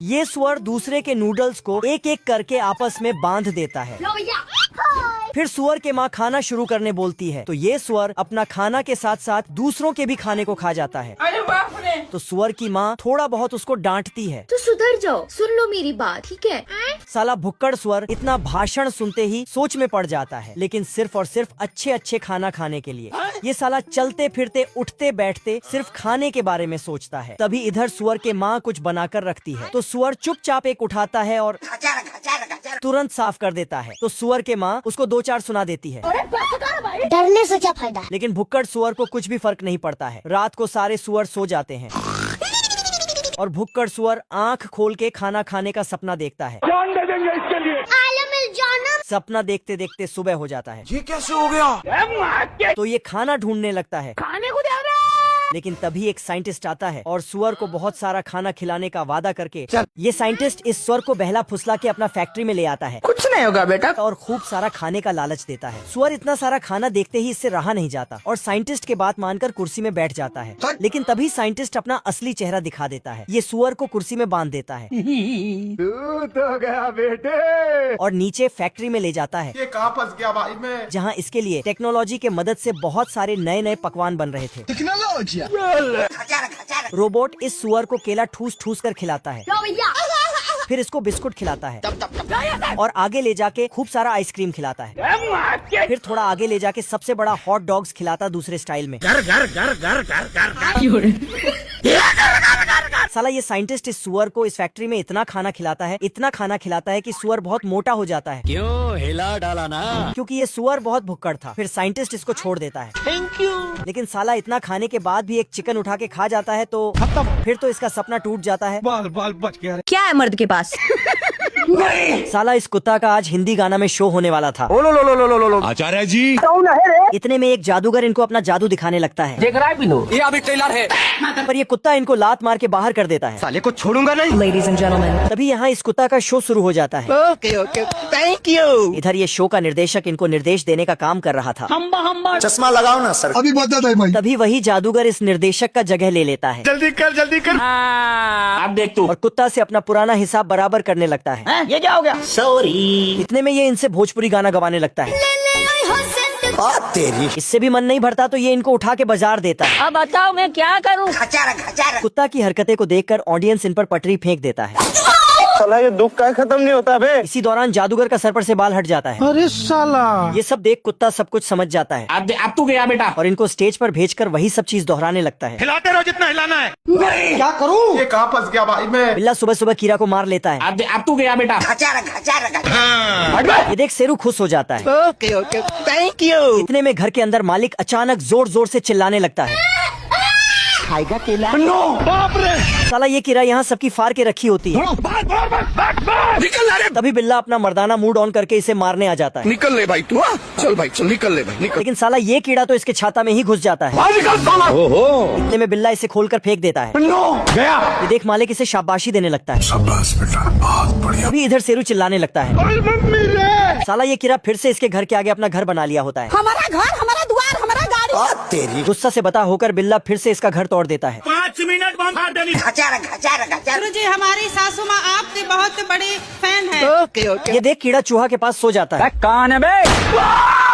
ये सुअर दूसरे के नूडल्स को एक एक करके आपस में बांध देता है। फिर सुअर के माँ खाना शुरू करने बोलती है तो ये सुअर अपना खाना के साथ साथ दूसरों के भी खाने को खा जाता है। अरे बाप रे! तो सुअर की माँ थोड़ा बहुत उसको डांटती है। तो सुधर जाओ, सुन लो मेरी बात, ठीक है? साला भुक्कड़ सुअर इतना भाषण सुनते ही सोच में पड़ जाता है, लेकिन सिर्फ और सिर्फ अच्छे अच्छे खाना खाने के लिए। ये साला चलते फिरते उठते बैठते सिर्फ खाने के बारे में सोचता है। तभी इधर सुअर के माँ कुछ बनाकर रखती है तो सुअर चुपचाप एक उठाता है और तुरंत साफ कर देता है। तो सुअर के माँ उसको 2-4 सुना देती है। डरने से क्या फायदा? लेकिन भुक्कड़ सुअर को कुछ भी फर्क नहीं पड़ता है। रात को सारे सुअर सो जाते हैं और भुक्कड़ सुअर आंख खोल के खाना खाने का सपना देखता है। जान दे देंगे इसके लिए। सपना देखते देखते सुबह हो जाता है। ये कैसे हो गया? तो ये खाना ढूंढने लगता है। खाने को दे रहा! लेकिन तभी एक साइंटिस्ट आता है और सुअर को बहुत सारा खाना खिलाने का वादा करके ये साइंटिस्ट इस सुअर को बहला फुसला के अपना फैक्ट्री में ले आता है। कुछ नहीं होगा बेटा। और खूब सारा खाने का लालच देता है। सुअर इतना सारा खाना देखते ही इससे रहा नहीं जाता और साइंटिस्ट के बात मानकर कुर्सी में बैठ जाता है। लेकिन तभी साइंटिस्ट अपना असली चेहरा दिखा देता है। ये सुअर को कुर्सी में बांध देता है तू तो गया बेटे। और नीचे फैक्ट्री में ले जाता है, ये कहाँ फंस गया भाई मैं? जहाँ इसके लिए टेक्नोलॉजी के मदद से बहुत सारे नए नए पकवान बन रहे थे। टेक्नोलॉजी। रोबोट इस सुअर को केला ठूस ठूस कर खिलाता है, फिर इसको बिस्कुट खिलाता है और आगे ले जाके खूब सारा आइसक्रीम खिलाता है। फिर थोड़ा आगे ले जाके सबसे बड़ा हॉट डॉग्स खिलाता दूसरे स्टाइल में। साला ये साइंटिस्ट इस सुअर को इस फैक्ट्री में इतना खाना खिलाता है कि सुअर बहुत मोटा हो जाता है। क्यों हिला डाला ना? क्योंकि ये सुअर बहुत भुक्कड़ था। फिर साइंटिस्ट इसको छोड़ देता है। Thank you. लेकिन साला इतना खाने के बाद भी एक चिकन उठा के खा जाता है तो फिर तो इसका सपना टूट जाता है। बाल बाल बच गया। क्या है मर्द के पास? साला इस कुत्ता का आज हिंदी गाना में शो होने वाला था। आचार्य जी। इतने में एक जादूगर इनको अपना जादू दिखाने लगता है। देख रहा है बिनो? ये अभी ट्रेलर है। पर ये कुत्ता इनको लात मार के बाहर कर देता है। साले को छोड़ूंगा नहीं। Ladies and gentlemen, तभी यहाँ इस कुत्ता का शो शुरू हो जाता है। Okay okay thank you. इधर ये शो का निर्देशक इनको निर्देश देने का काम कर रहा था। चश्मा लगाओ ना सर। अभी बता दे भाई। तभी वही जादूगर इस निर्देशक का जगह ले लेता है जल्दी कर। आप देख तू। और कुत्ता से अपना पुराना हिसाब बराबर करने लगता है। ये क्या हो गया? सॉरी। इतने में ये इनसे भोजपुरी गाना गवाने लगता है। तेरी। इससे भी मन नहीं भरता तो ये इनको उठा के बाजार देता है। अब बताओ मैं क्या करूं? कुत्ता की हरकतें को देखकर ऑडियंस इन पर पटरी फेंक देता है। साला ये दुख का खत्म नहीं होता बे। इसी दौरान जादूगर का सर पर से बाल हट जाता है। अरे साला। ये सब देख कुत्ता सब कुछ समझ जाता है अब तू गया बेटा। और इनको स्टेज पर भेजकर वही सब चीज दोहराने लगता है। हिलाते रहो जितना हिलाना है। क्या करूं? ये कहाँ फंस गया भाई मैं? बिल्ला सुबह सुबह कीड़ा को मार लेता है। अब तू गया बेटा। ये देख शेरू खुश हो जाता है। Okay okay thank you. इतने में घर के अंदर मालिक अचानक जोर जोर से चिल्लाने लगता है। खाएगा केला? बाप रे। साला ये कीड़ा यहाँ सबकी फाड़ के रखी होती है। तभी बिल्ला अपना मर्दाना मूड ऑन करके इसे मारने आ जाता है। निकल ले भाई तू। चल भाई चल निकल ले भाई निकल। लेकिन साला ये कीड़ा तो इसके छाता में ही घुस जाता है। ओहो। इतने में बिल्ला इसे खोलकर फेंक देता है। गया। ये देख मालिक इसे शाबाशी देने लगता है। शाबाश बेटा बहुत बढ़िया। तभी इधर शेरू चिल्लाने लगता है। मम्मी रे। साला ये कीड़ा फिर से इसके घर के आगे अपना घर बना लिया होता है। हमारा घर, हमारा द्वार, हमारा गाड़ी। तेरी। गुस्सा से बता होकर बिल्ला फिर से इसका घर तोड़ देता है। 5 मिनट बंद कर देनी। गुरुजी, हमारी सासू माँ आपके बहुत बड़े फैन है। Okay okay. ये देख कीड़ा चूहा के पास सो जाता है। कौन है बे?